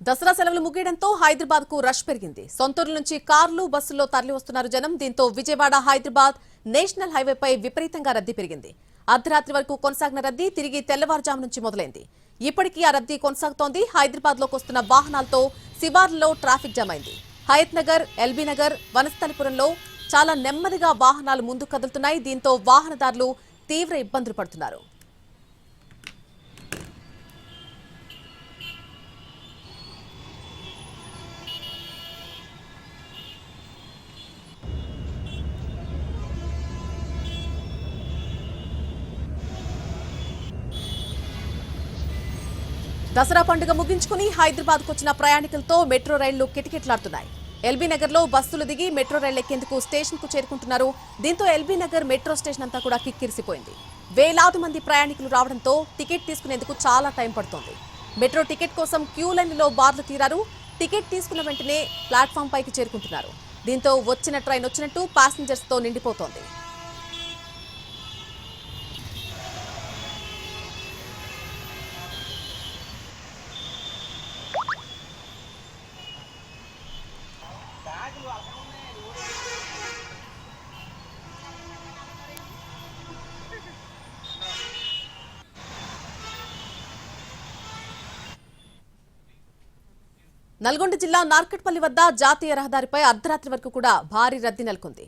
దసరా సెలవులు ముగియడంతో హైదరాబాద్ కు రష్ పెరిగింది. సొంతూరు నుంచి కార్లు, బస్సుల్లో తరలి వస్తున్నారు జనం. దీంతో విజయవాడ హైదరాబాద్ నేషనల్ హైవేపై విపరీతంగా రద్దీ పెరిగింది. అర్ధరాత్రి వరకు కొనసాగిన రద్దీ తిరిగి తెల్లవారుజాము నుంచి మొదలైంది. ఇప్పటికీ ఆ రద్దీ కొనసాగుతోంది. హైదరాబాద్ లోకి వస్తున్న వాహనాలతో శివార్లలో ట్రాఫిక్ జామ్ అయింది. హయత్ నగర్, ఎల్బీ నగర్, వనస్థలిపురంలో చాలా నెమ్మదిగా వాహనాలు ముందుకు కదులుతున్నాయి. దీంతో వాహనదారులు తీవ్ర ఇబ్బందులు పడుతున్నారు. దసరా పండుగ ముగించుకుని హైదరాబాద్కు వచ్చిన ప్రయాణికులతో మెట్రో రైళ్లు కిటకిటలాడుతున్నాయి. ఎల్బీ నగర్ లో బస్సులు దిగి మెట్రో రైళ్లు ఎక్కేందుకు స్టేషన్ కు చేరుకుంటున్నారు. దీంతో ఎల్బీ నగర్ మెట్రో స్టేషన్ అంతా కూడా కిక్కిరిసిపోయింది. వేలాది మంది ప్రయాణికులు రావడంతో టికెట్ తీసుకునేందుకు చాలా టైం పడుతోంది. మెట్రో టికెట్ కోసం క్యూ లైన్లో బార్లు తీరారు. టికెట్ తీసుకున్న వెంటనే ప్లాట్ఫామ్ పైకి చేరుకుంటున్నారు. దీంతో వచ్చిన ట్రైన్ వచ్చినట్టు ప్యాసింజర్స్ తో నిండిపోతోంది. నల్గొండ జిల్లా నార్కట్పల్లి వద్ద జాతీయ రహదారిపై అర్ధరాత్రి వరకు కూడా భారీ రద్దీ నెలకొంది.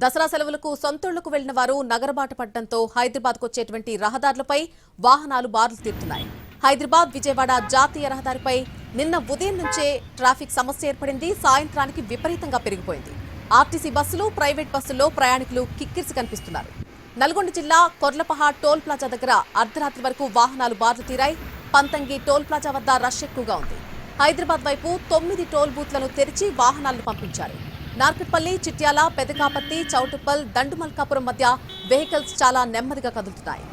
దసరా సెలవులకు సొంతూళ్లకు వెళ్లిన వారు నగరబాట పడడంతో హైదరాబాద్కు వచ్చేటువంటి రహదారులపై వాహనాలు బారులు తీరుతున్నాయి. హైదరాబాద్ విజయవాడ జాతీయ రహదారిపై నిన్న ఉదయం నుంచే ట్రాఫిక్ సమస్య ఏర్పడింది. సాయంత్రానికి విపరీతంగా పెరిగిపోయింది. ఆర్టీసీ బస్సులు, ప్రైవేట్ బస్సుల్లో ప్రయాణికులు కిక్కిరిసి కనిపిస్తున్నారు. నల్గొండ జిల్లా కొర్లపహాడ్ టోల్ ప్లాజా దగ్గర అర్ధరాత్రి వరకు వాహనాలు బారులు తీరాయి. పంతంగి టోల్ ప్లాజా వద్ద రష్ ఎక్కువగా ఉంది. హైదరాబాద్ వైపు 9 టోల్ బూత్లను తెరిచి వాహనాలను పంపించారు. నార్కట్పల్లి, చిట్యాల, పెదకాపత్తి, చౌటుప్పల్, దండుమల్కాపురం మధ్య వెహికల్స్ చాలా నెమ్మదిగా కదులుతున్నాయి.